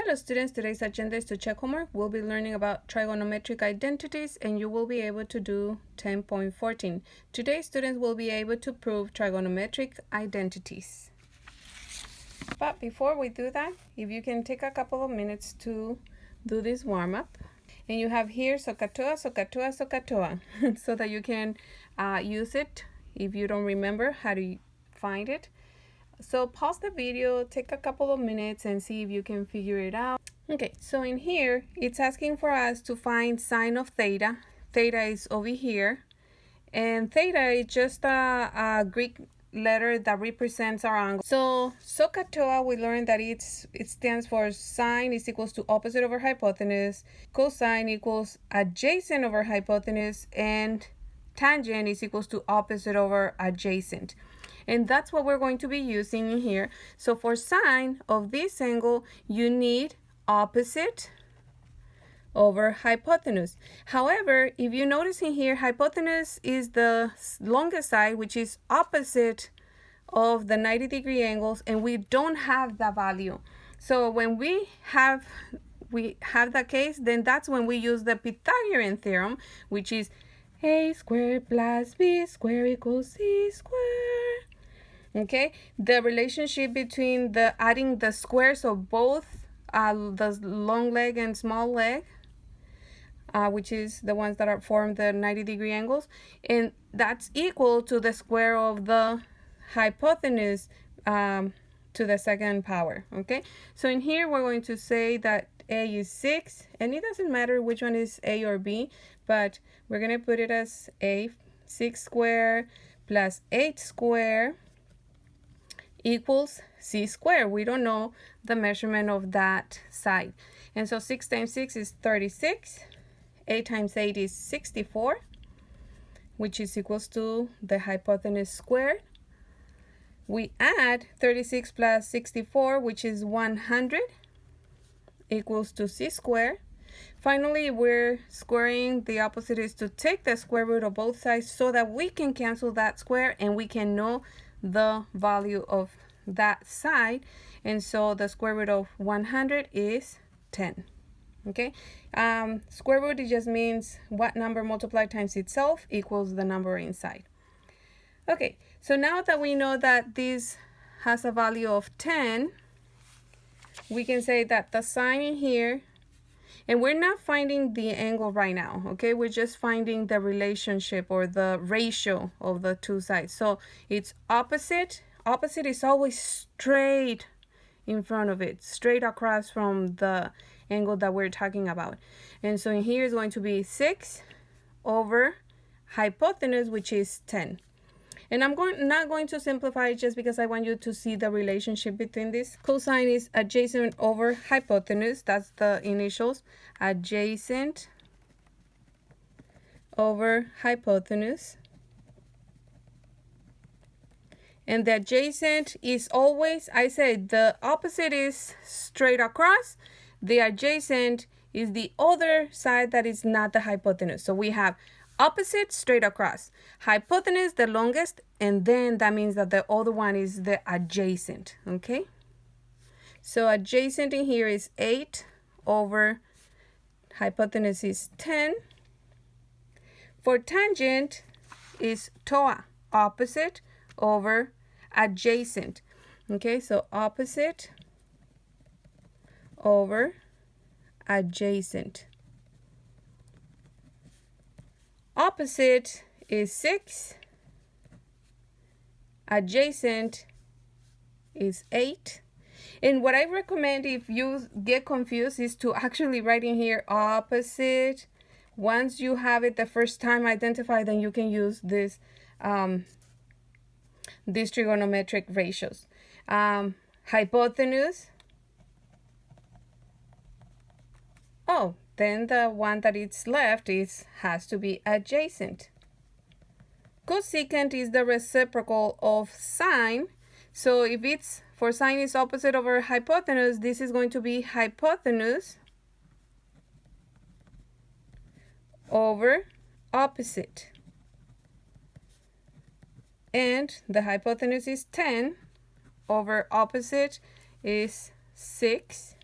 Hello students, today's agenda is to check homework. We'll be learning about trigonometric identities and you will be able to do 10.14. Today students will be able to prove trigonometric identities. But before we do that, if you can take a couple of minutes to do this warm-up. And you have here SOHCAHTOA, SOHCAHTOA, SOHCAHTOA so that you can use it if you don't remember how to find it. So pause the video, take a couple of minutes and see if you can figure it out. Okay, so in here, it's asking for us to find sine of theta. Theta is over here. And theta is just a Greek letter that represents our angle. So SOHCAHTOA, we learned that it stands for sine is equals to opposite over hypotenuse, cosine equals adjacent over hypotenuse, and tangent is equals to opposite over adjacent. And that's what we're going to be using in here. So for sine of this angle, you need opposite over hypotenuse. However, if you notice in here, hypotenuse is the longest side, which is opposite of the 90-degree angles, and we don't have the value. So when we have that case, then that's when we use the Pythagorean theorem, which is a squared plus b squared equals c squared. Okay, the relationship between adding the squares of both the long leg and small leg, which is the ones that form the 90-degree angles, and that's equal to the square of the hypotenuse to the second power. Okay, so in here we're going to say that a is 6, and it doesn't matter which one is a or b, but we're going to put it as a. 6 squared plus 8 squared equals c squared. We don't know the measurement of that side. And so 6 times 6 is 36. 8 times 8 is 64, which is equals to the hypotenuse squared. We add 36 plus 64, which is 100, equals to c squared. Finally, we're squaring. The opposite is to take the square root of both sides so that we can cancel that square and we can know the value of that side. And so the square root of 100 is 10. Okay, square root, it just means what number multiplied times itself equals the number inside. Okay, so now that we know that this has a value of 10, we can say that the sine in here, and we're not finding the angle right now, okay? We're just finding the relationship or the ratio of the two sides. So it's opposite. Opposite is always straight in front of it, straight across from the angle that we're talking about. And so in here is going to be 6 over hypotenuse, which is 10. And I'm not going to simplify it just because I want you to see the relationship between this. Cosine is adjacent over hypotenuse. That's the initials. Adjacent over hypotenuse. And the adjacent is always, I said, the opposite is straight across. The adjacent is the other side that is not the hypotenuse. So we have opposite straight across, hypotenuse the longest, and then that means that the other one is the adjacent. Okay, so adjacent in here is 8 over hypotenuse is 10. For tangent is TOA, opposite over adjacent. Okay, so opposite over adjacent. Opposite is 6. Adjacent is 8. And what I recommend if you get confused is to actually write in here opposite. Once you have it the first time identified, then you can use this these trigonometric ratios. Hypotenuse. Oh, then the one that is left has to be adjacent. Cosecant is the reciprocal of sine. So if it's for sine is opposite over hypotenuse, this is going to be hypotenuse over opposite. And the hypotenuse is 10 over opposite is 6.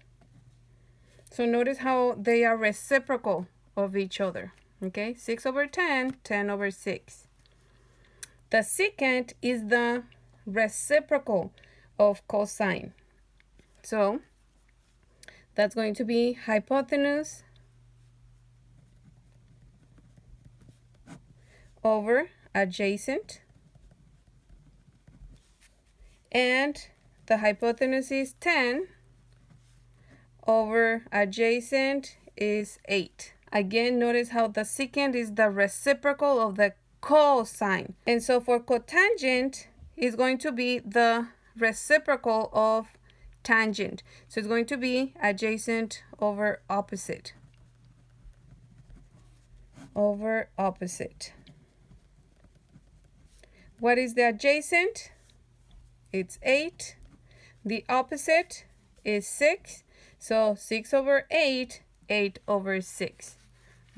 So notice how they are reciprocal of each other. Okay, 6 over 10, 10 over 6. The secant is the reciprocal of cosine. So that's going to be hypotenuse over adjacent. And the hypotenuse is 10 over adjacent is 8. Again, notice how the secant is the reciprocal of the cosine. And so for cotangent is going to be the reciprocal of tangent. So it's going to be adjacent over opposite. Over opposite. What is the adjacent? It's 8. The opposite is 6. So 6 over 8, 8 over 6.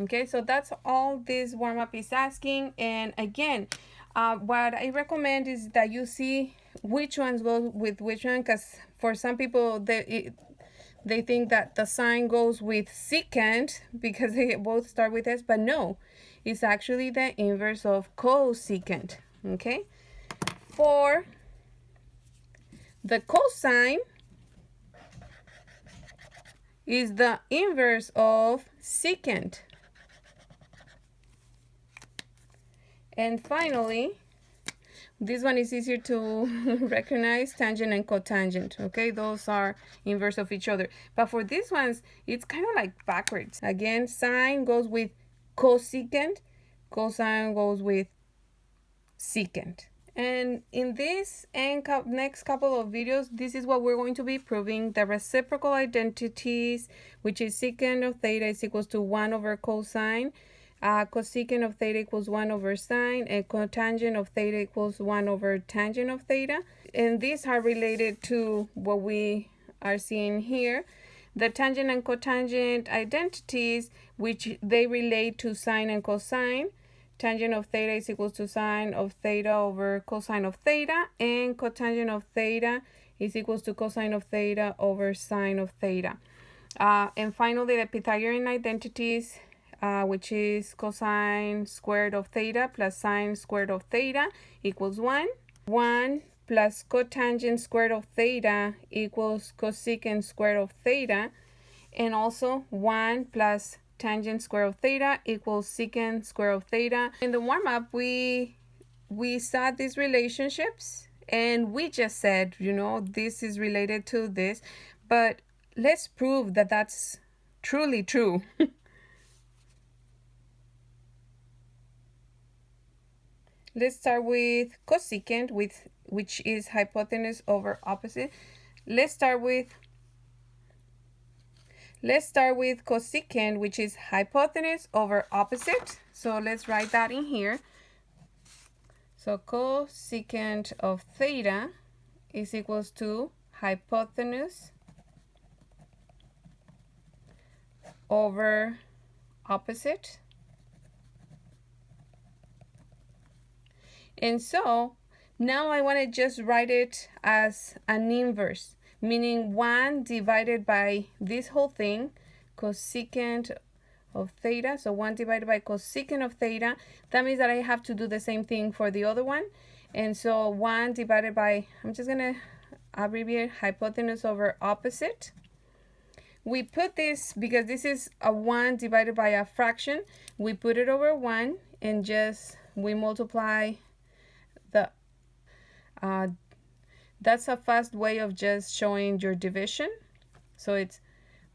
Okay, so that's all this warm-up is asking. And again, what I recommend is that you see which ones go with which one, because for some people, they think that the sine goes with secant because they both start with S, but no, it's actually the inverse of cosecant. Okay, for the cosine is the inverse of secant. And finally, this one is easier to recognize, tangent and cotangent. Okay, those are inverse of each other. But for these ones, it's kind of like backwards. Again, sine goes with cosecant, cosine goes with secant. And in this and next couple of videos, this is what we're going to be proving: the reciprocal identities, which is secant of theta is equals to 1 over cosine. Cosecant of theta equals 1 over sine, and cotangent of theta equals 1 over tangent of theta. And these are related to what we are seeing here. The tangent and cotangent identities, which they relate to sine and cosine. Tangent of theta is equals to sine of theta over cosine of theta, and cotangent of theta is equals to cosine of theta over sine of theta. And finally, the Pythagorean identities, which is cosine squared of theta plus sine squared of theta equals 1. 1 plus cotangent squared of theta equals cosecant squared of theta. And also 1 plus tangent square of theta equals secant square of theta. In the warm-up, we saw these relationships, and we just said, you know, this is related to this. But let's prove that that's truly true. Let's start with cosecant, which is hypotenuse over opposite. Let's start with cosecant, which is hypotenuse over opposite. So let's write that in here. So cosecant of theta is equals to hypotenuse over opposite. And so now I want to just write it as an inverse, meaning 1 divided by this whole thing, cosecant of theta. So 1 divided by cosecant of theta. That means that I have to do the same thing for the other one. And so 1 divided by, I'm just going to abbreviate, hypotenuse over opposite. We put this, because this is a 1 divided by a fraction, we put it over 1 and just we multiply the that's a fast way of just showing your division. So it's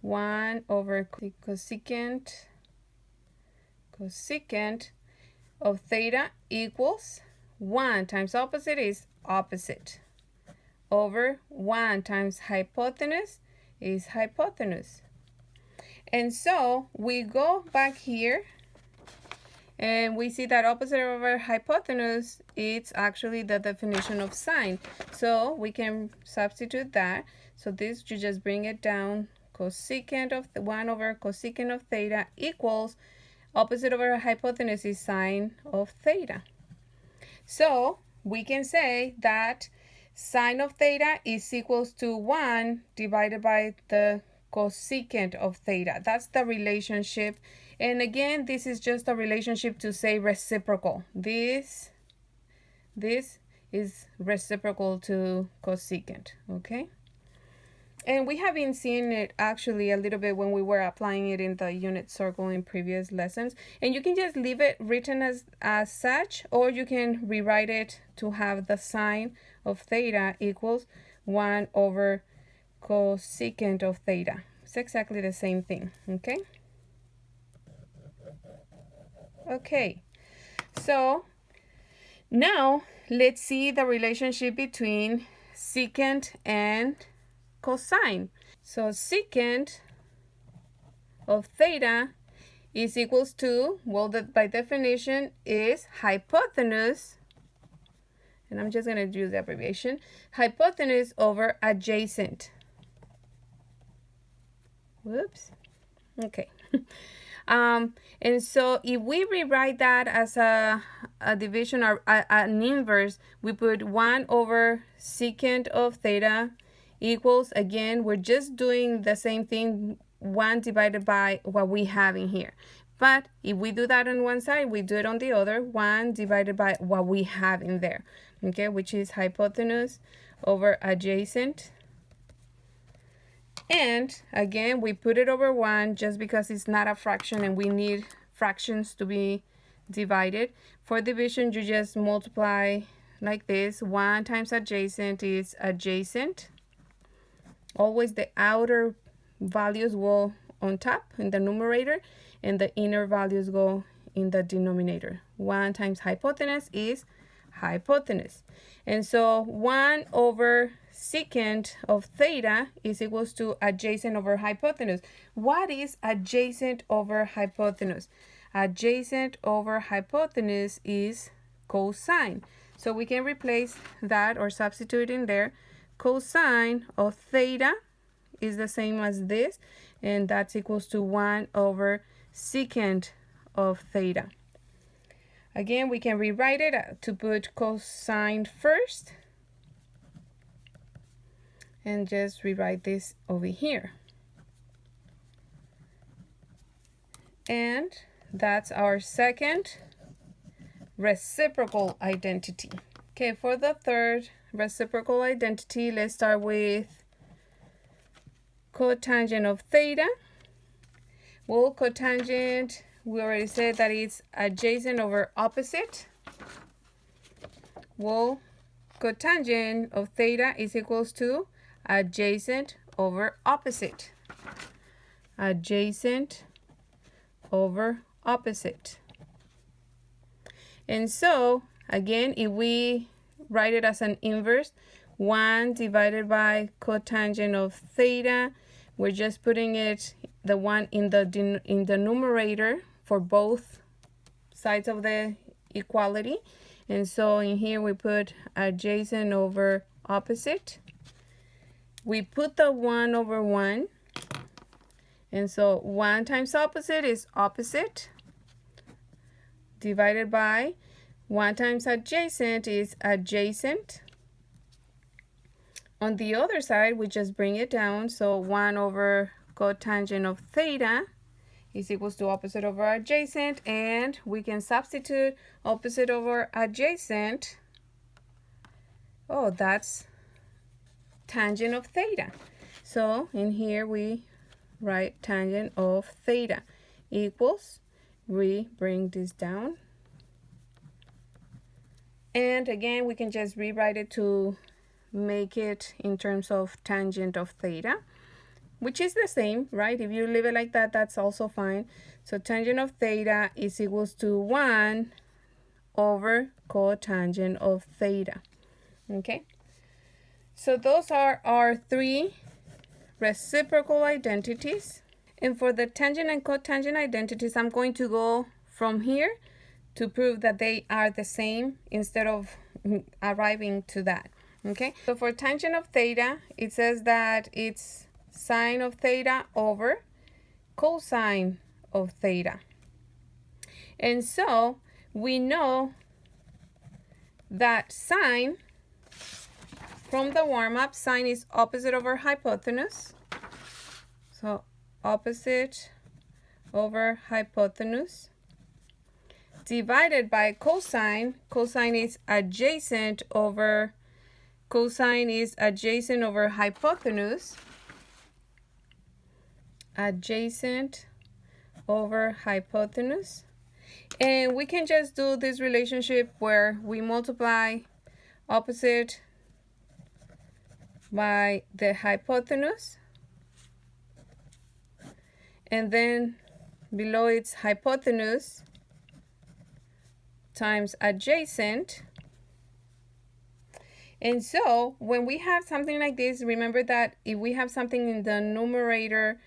1 over cosecant of theta equals 1 times opposite is opposite over 1 times hypotenuse is hypotenuse. And so we go back here and we see that opposite over hypotenuse, it's actually the definition of sine. So we can substitute that. So this, you just bring it down. Cosecant of 1 over cosecant of theta equals opposite over hypotenuse is sine of theta. So we can say that sine of theta is equals to 1 divided by the cosecant of theta. That's the relationship. And again, this is just a relationship to say reciprocal. This is reciprocal to cosecant, okay? And we have been seeing it actually a little bit when we were applying it in the unit circle in previous lessons. And you can just leave it written as such, or you can rewrite it to have the sine of theta equals 1 over cosecant of theta. It's exactly the same thing, okay? Okay, so now let's see the relationship between secant and cosine. So secant of theta is equals to, well, that by definition is hypotenuse, and I'm just going to use the abbreviation, hypotenuse over adjacent. Whoops. Okay. And so if we rewrite that as a division or an inverse, we put 1 over secant of theta equals, again, we're just doing the same thing, 1 divided by what we have in here. But if we do that on one side, we do it on the other, 1 divided by what we have in there, okay, which is hypotenuse over adjacent. And again, we put it over 1 just because it's not a fraction and we need fractions to be divided. For division, you just multiply like this. 1 times adjacent is adjacent. Always the outer values go on top in the numerator and the inner values go in the denominator. 1 times hypotenuse is hypotenuse. And so 1 over secant of theta is equals to adjacent over hypotenuse. What is adjacent over hypotenuse? Adjacent over hypotenuse is cosine. So we can replace that or substitute in there. Cosine of theta is the same as this, and that's equals to 1 over secant of theta. Again, we can rewrite it to put cosine first and just rewrite this over here. And that's our second reciprocal identity. Okay, for the third reciprocal identity, let's start with cotangent of theta. Well, cotangent, we already said that it's adjacent over opposite. Well, cotangent of theta is equals to adjacent over opposite. Adjacent over opposite. And so, again, if we write it as an inverse, 1 divided by cotangent of theta, we're just putting it, the 1 in the numerator for both sides of the equality. And so in here we put adjacent over opposite. We put the 1 over 1. And so 1 times opposite is opposite, divided by 1 times adjacent is adjacent. On the other side, we just bring it down. So 1 over cotangent of theta is equals to opposite over adjacent. And we can substitute opposite over adjacent. Oh, that's tangent of theta. So in here we write tangent of theta equals, we bring this down. And again, we can just rewrite it to make it in terms of tangent of theta, which is the same, right? If you leave it like that, that's also fine. So tangent of theta is equals to 1 over cotangent of theta. Okay? So those are our 3 reciprocal identities. And for the tangent and cotangent identities, I'm going to go from here to prove that they are the same instead of arriving to that. Okay, so for tangent of theta, it says that it's sine of theta over cosine of theta. And so we know that sine, from the warm-up, sine is opposite over hypotenuse. So opposite over hypotenuse divided by cosine. Cosine is adjacent over hypotenuse. Adjacent over hypotenuse. And we can just do this relationship where we multiply opposite by the hypotenuse. And then below it's hypotenuse times adjacent. And so when we have something like this, remember that if we have something in the numerator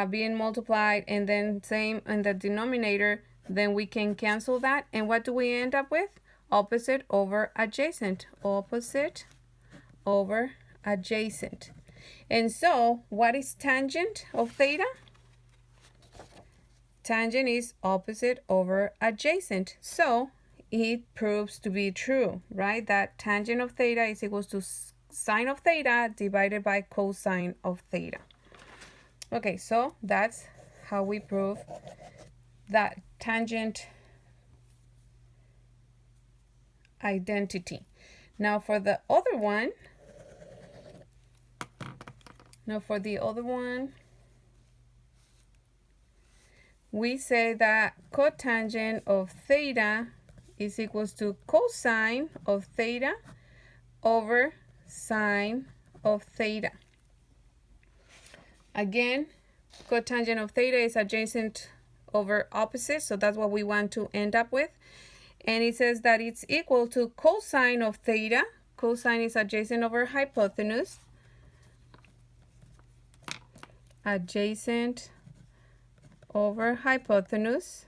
being multiplied and then same in the denominator, then we can cancel that. And what do we end up with? Opposite over adjacent. Opposite over adjacent. And so what is tangent of theta? Tangent is opposite over adjacent. So it proves to be true, right? That tangent of theta is equals to sine of theta divided by cosine of theta. Okay, so that's how we prove that tangent identity. Now for the other one, we say that cotangent of theta is equals to cosine of theta over sine of theta. Again, cotangent of theta is adjacent over opposite, so that's what we want to end up with. And it says that it's equal to cosine of theta. Cosine is adjacent over hypotenuse. Adjacent over hypotenuse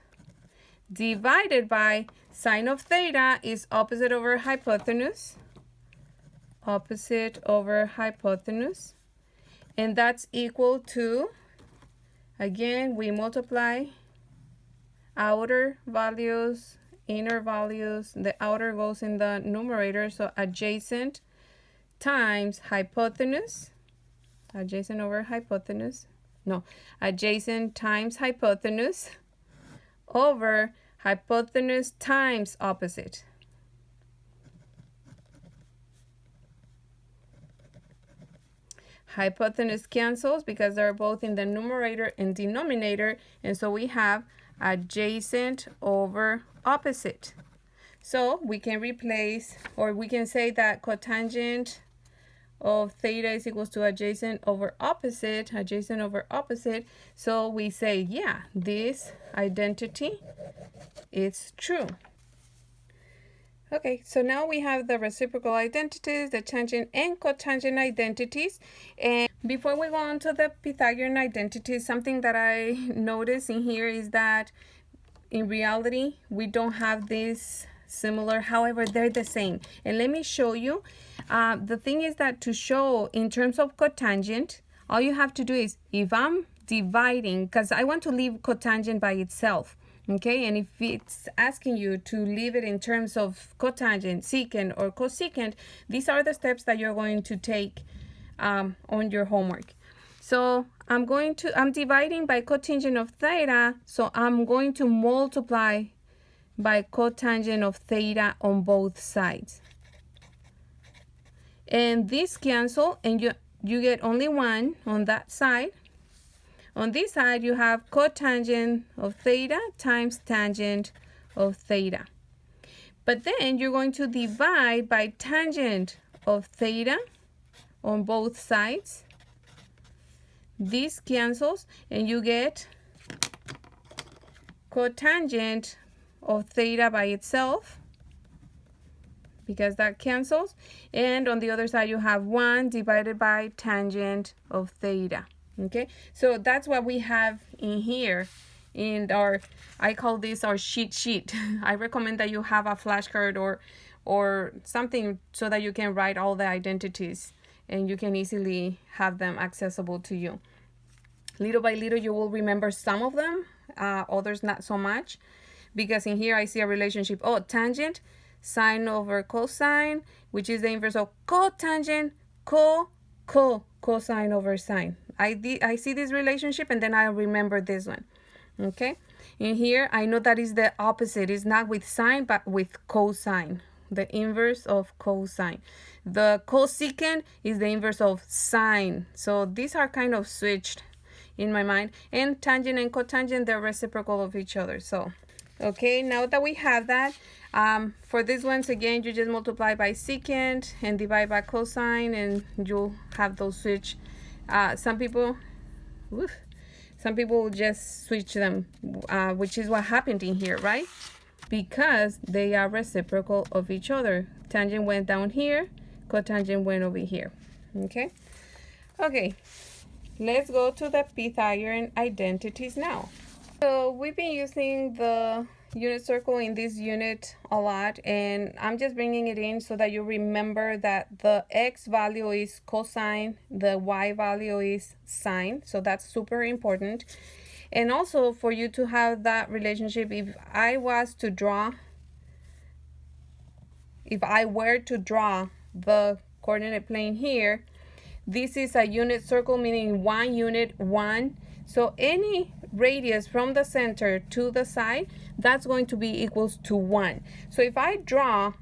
divided by sine of theta is opposite over hypotenuse. Opposite over hypotenuse. And that's equal to, again, we multiply outer values, inner values. The outer goes in the numerator, so adjacent times hypotenuse. Adjacent over hypotenuse. No, adjacent times hypotenuse over hypotenuse times opposite. Hypotenuse cancels because they're both in the numerator and denominator, and so we have adjacent over opposite. So we can replace, or we can say that cotangent of theta is equals to adjacent over opposite. So we say, yeah, this identity is true. Okay, so now we have the reciprocal identities, the tangent and cotangent identities. And before we go on to the Pythagorean identities, something that I noticed in here is that in reality, we don't have this similar, however, they're the same. And let me show you. The thing is that to show in terms of cotangent, all you have to do is, if I'm dividing, because I want to leave cotangent by itself, okay, and if it's asking you to leave it in terms of cotangent, secant, or cosecant, these are the steps that you're going to take on your homework. So I'm dividing by cotangent of theta, so I'm going to multiply by cotangent of theta on both sides. And this cancel, and you get only one on that side. On this side, you have cotangent of theta times tangent of theta. But then you're going to divide by tangent of theta on both sides. This cancels, and you get cotangent of theta by itself, because that cancels. And on the other side, you have 1 divided by tangent of theta. Okay, so that's what we have in here in our, I call this our cheat sheet. I recommend that you have a flashcard or something so that you can write all the identities and you can easily have them accessible to you. Little by little, you will remember some of them, others not so much, because in here I see a relationship. Oh, tangent, sine over cosine, which is the inverse of cotangent, cosine over sine. I see this relationship and then I remember this one. Okay, in here I know that is the opposite. It's not with sine but with cosine, the inverse of cosine. The cosecant is the inverse of sine. So these are kind of switched in my mind. And tangent and cotangent, they're reciprocal of each other. So okay, now that we have that, for these ones, again, you just multiply by secant and divide by cosine, and you'll have those switch. Some people will just switch them, which is what happened in here, right? Because they are reciprocal of each other. Tangent went down here, cotangent went over here. Okay? Okay, let's go to the Pythagorean identities now. So we've been using the unit circle in this unit a lot, and I'm just bringing it in so that you remember that the x value is cosine, the y value is sine, so that's super important. And also for you to have that relationship, if I were to draw the coordinate plane here, this is a unit circle, meaning 1 unit, 1. So any radius from the center to the side, that's going to be equals to 1. So if I draw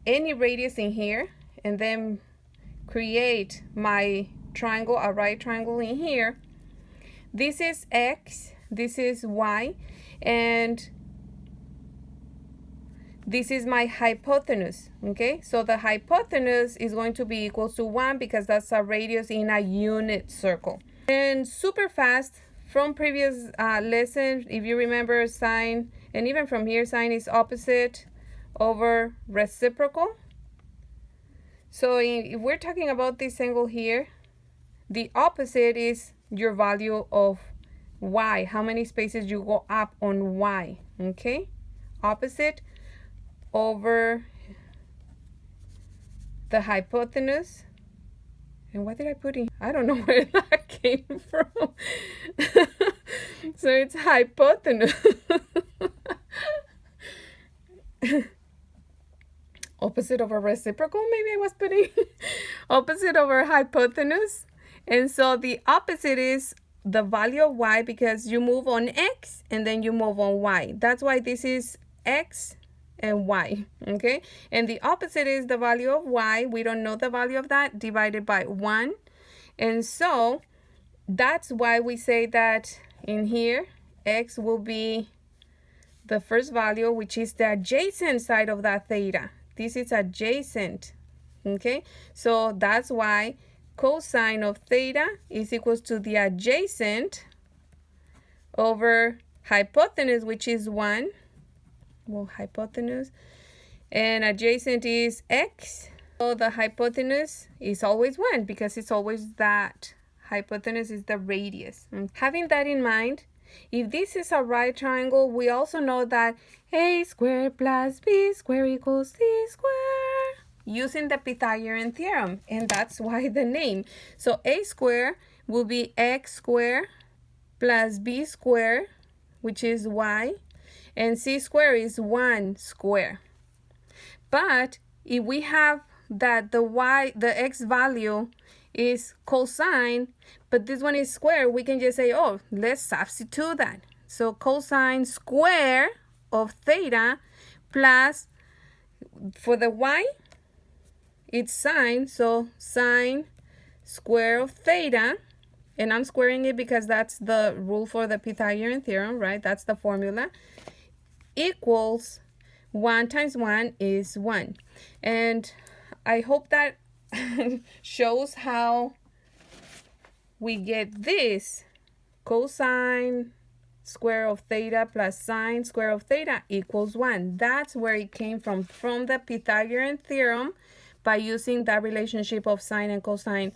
any radius in here and then create my triangle, a right triangle in here, this is x, this is y, and this is my hypotenuse. Okay, so the hypotenuse is going to be equal to 1 because that's a radius in a unit circle. And super fast, from previous lessons, if you remember, sine, and even from here, sine is opposite over reciprocal. So if we're talking about this angle here, the opposite is your value of y, how many spaces you go up on y. Okay, opposite over the hypotenuse. And what did I put in? I don't know where that came from. So it's hypotenuse. Opposite over reciprocal, maybe I was putting opposite over hypotenuse. And so the opposite is the value of y, because you move on x and then you move on y. That's why this is x and y. Okay, and the opposite is the value of y. We don't know the value of that, divided by 1. And so that's why we say that in here x will be the first value, which is the adjacent side of that theta. This is adjacent. Okay, so that's why cosine of theta is equals to the adjacent over hypotenuse, which is 1. Well, hypotenuse, and adjacent is x. So the hypotenuse is always 1 because it's always that. Hypotenuse is the radius. Having that in mind, if this is a right triangle, we also know that a squared plus b squared equals c squared, using the Pythagorean theorem, and that's why the name. So a squared will be x squared plus b squared, which is y, and c squared is 1 square. But if we have that the x value is cosine, but this one is square, we can just say, oh, let's substitute that. So cosine square of theta plus, for the y, it's sine, so sine square of theta, and I'm squaring it because that's the rule for the Pythagorean theorem, right? That's the formula, equals 1 times 1 is 1. And I hope that shows how we get this. Cosine square of theta plus sine square of theta equals 1. That's where it came from the Pythagorean theorem, by using that relationship of sine and cosine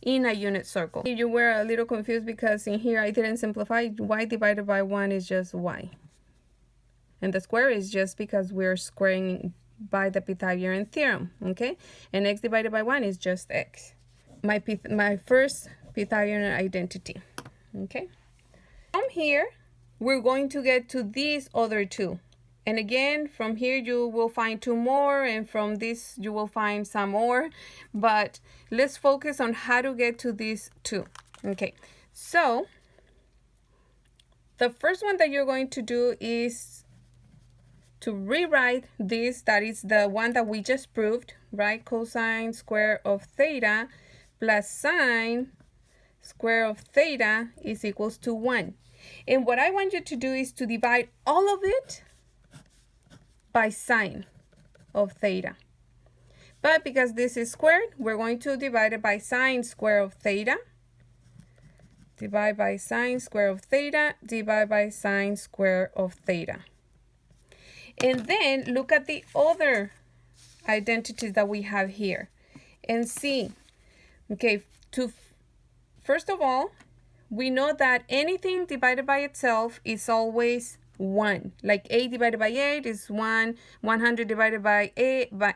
in a unit circle. If you were a little confused because in here I didn't simplify, y divided by 1 is just y. And the square is just because we're squaring by the Pythagorean theorem, okay? And x divided by 1 is just x. My first Pythagorean identity, okay? From here, we're going to get to these other two. And again, from here you will find 2 more, and from this you will find some more. But let's focus on how to get to these 2. Okay, so the first one that you're going to do is to rewrite this, that is the one that we just proved, right? Cosine square of theta plus sine square of theta is equals to 1. And what I want you to do is to divide all of it by sine of theta. But because this is squared, we're going to divide it by sine square of theta. Divide by sine square of theta, divide by sine square of theta. And then look at the other identities that we have here and see. Okay, first of all, we know that anything divided by itself is always 1. Like 8 divided by 8 is 1, 100 divided by 8, by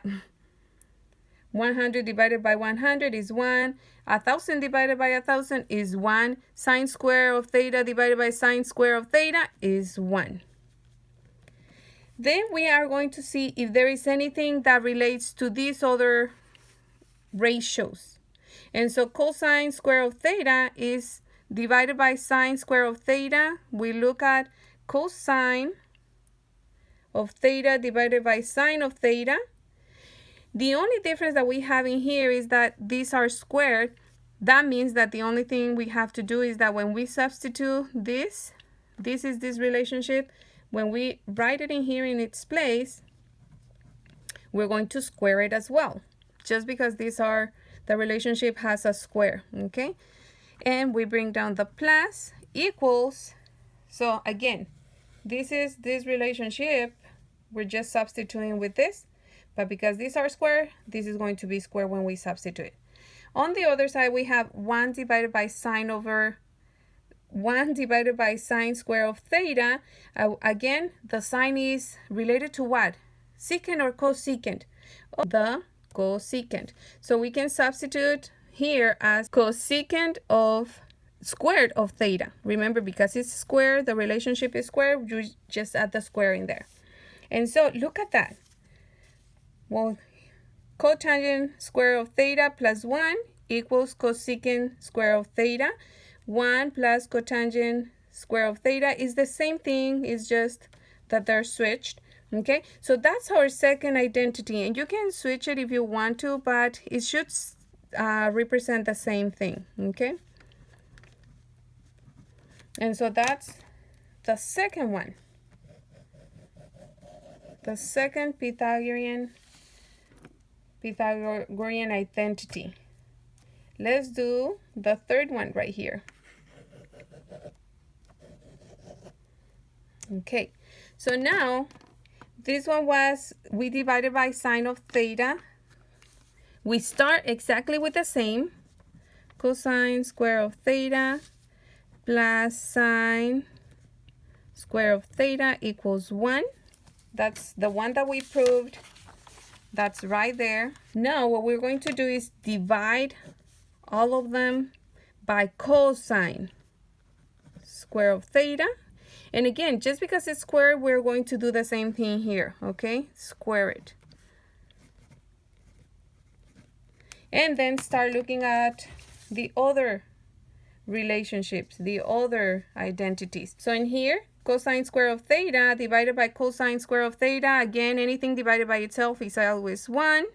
100 divided by 100 is 1, 1,000 divided by 1,000 is 1, sine square of theta divided by sine square of theta is 1. Then we are going to see if there is anything that relates to these other ratios. And so cosine square of theta is divided by sine square of theta. We look at cosine of theta divided by sine of theta. The only difference that we have in here is that these are squared. That means that the only thing we have to do is that when we substitute this is this relationship. When we write it in here in its place, we're going to square it as well, just because these are, the relationship has a square, okay? And we bring down the plus equals, so again, this is this relationship, we're just substituting with this, but because these are square, this is going to be square when we substitute. On the other side, we have 1 divided by sine over 1 divided by sine square of theta. Again, the sine is related to what? Secant or cosecant? The cosecant. So we can substitute here as cosecant of squared of theta. Remember, because it's square, the relationship is square, you just add the square in there. And so look at that. Well, cotangent square of theta plus 1 equals cosecant square of theta. 1 plus cotangent square of theta is the same thing, it's just that they're switched. Okay, so that's our second identity, and you can switch it if you want to, but it should represent the same thing. Okay, and so that's the second one, the second Pythagorean identity. Let's do the third one right here. Okay, so now this one was, we divided by sine of theta. We start exactly with the same. Cosine square of theta plus sine square of theta equals 1. That's the one that we proved. That's right there. Now what we're going to do is divide all of them by cosine square of theta. And again, just because it's squared, we're going to do the same thing here, okay? Square it. And then start looking at the other relationships, the other identities. So in here, cosine square of theta divided by cosine square of theta. Again, anything divided by itself is always 1.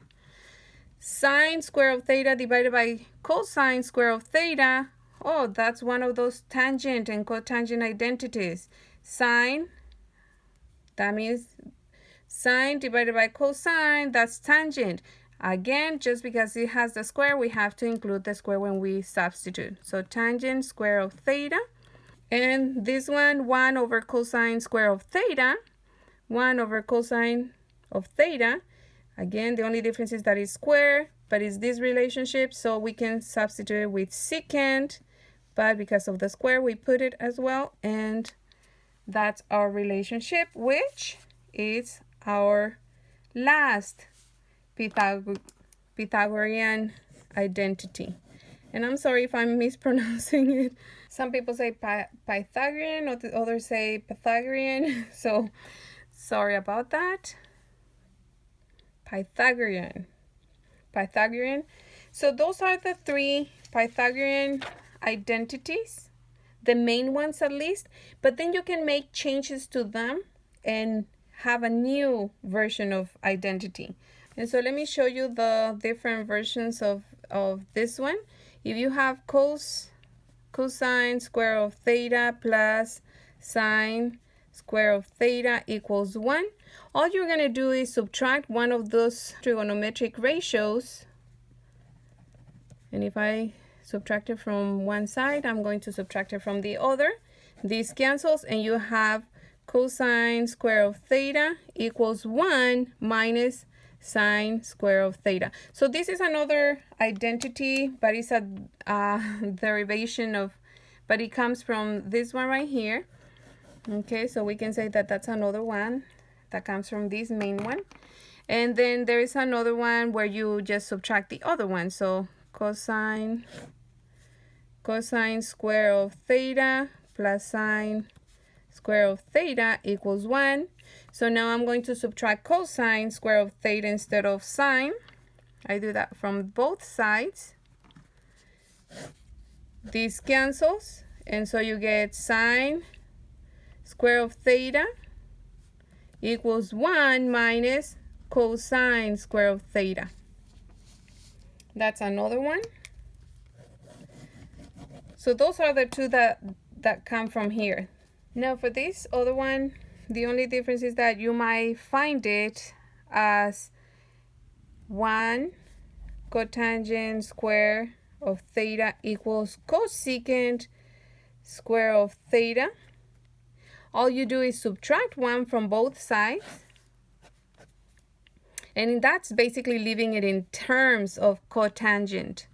Sine square of theta divided by cosine square of theta. Oh, that's one of those tangent and cotangent identities. Sine, that means sine divided by cosine, that's tangent. Again, just because it has the square, we have to include the square when we substitute. So tangent square of theta. And this one, 1 over cosine square of theta. 1 over cosine of theta. Again, the only difference is that it's square, but it's this relationship, so we can substitute it with secant. But because of the square, we put it as well. And that's our relationship, which is our last Pythagorean identity. And I'm sorry if I'm mispronouncing it. Some people say Pythagorean, or others say Pythagorean. So sorry about that. Pythagorean. So those are the 3 Pythagorean identities, the main ones at least, but then you can make changes to them and have a new version of identity. And so let me show you the different versions of this one. If you have cosine square of theta plus sine square of theta equals 1, all you're going to do is subtract one of those trigonometric ratios. And if I subtract it from one side, I'm going to subtract it from the other. This cancels, and you have cosine square of theta equals 1 minus sine square of theta. So this is another identity, but it's a derivation of, but it comes from this one right here. Okay, so we can say that that's another one that comes from this main one. And then there is another one where you just subtract the other one. So cosine square of theta plus sine square of theta equals 1. So now I'm going to subtract cosine square of theta instead of sine. I do that from both sides. This cancels, and so you get sine square of theta equals 1 minus cosine square of theta. That's another one. So those are the two that come from here. Now for this other one, the only difference is that you might find it as 1 cotangent square of theta equals cosecant square of theta. All you do is subtract 1 from both sides. And that's basically leaving it in terms of cotangent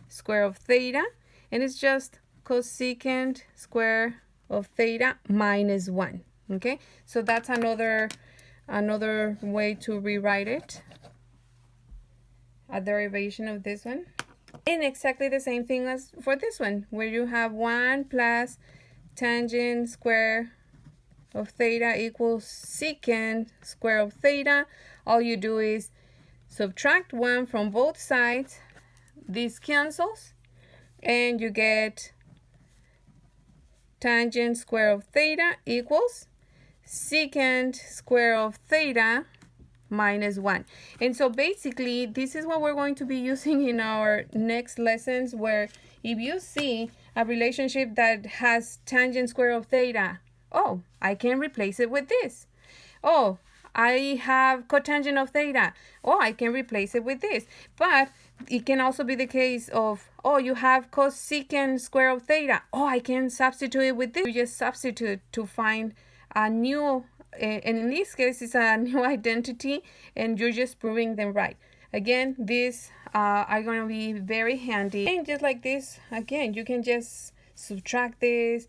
square of theta. And it's just cosecant square of theta minus 1. Okay, so that's another way to rewrite it, a derivation of this one. And exactly the same thing as for this one, where you have 1 plus tangent square of theta equals secant square of theta. All you do is subtract 1 from both sides. This cancels, and you get tangent square of theta equals secant square of theta minus 1. And so basically this is what we're going to be using in our next lessons, where if you see a relationship that has tangent square of theta, oh, I can replace it with this. Oh, I have cotangent of theta. Oh, I can replace it with this. But it can also be the case of, oh, you have cosecant square of theta. Oh, I can substitute it with this. You just substitute to find a new, and in this case, it's a new identity, and you're just proving them right. Again, these are going to be very handy. And just like this, again, you can just subtract this,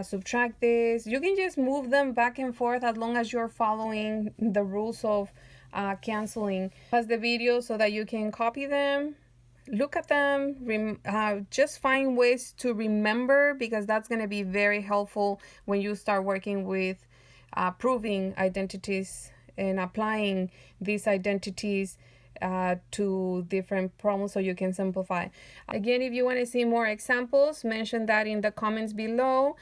subtract this. You can just move them back and forth as long as you're following the rules of canceling. Pause the video so that you can copy them, look at them, just find ways to remember, because that's going to be very helpful when you start working with proving identities and applying these identities to different problems so you can simplify. Again, if you want to see more examples, mention that in the comments below.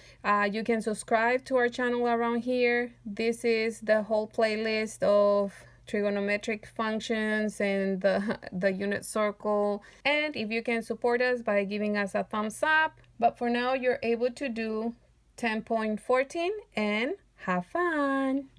You can subscribe to our channel around here. This is the whole playlist of trigonometric functions and the unit circle. And if you can support us by giving us a thumbs up. But for now, you're able to do 10.14 and have fun.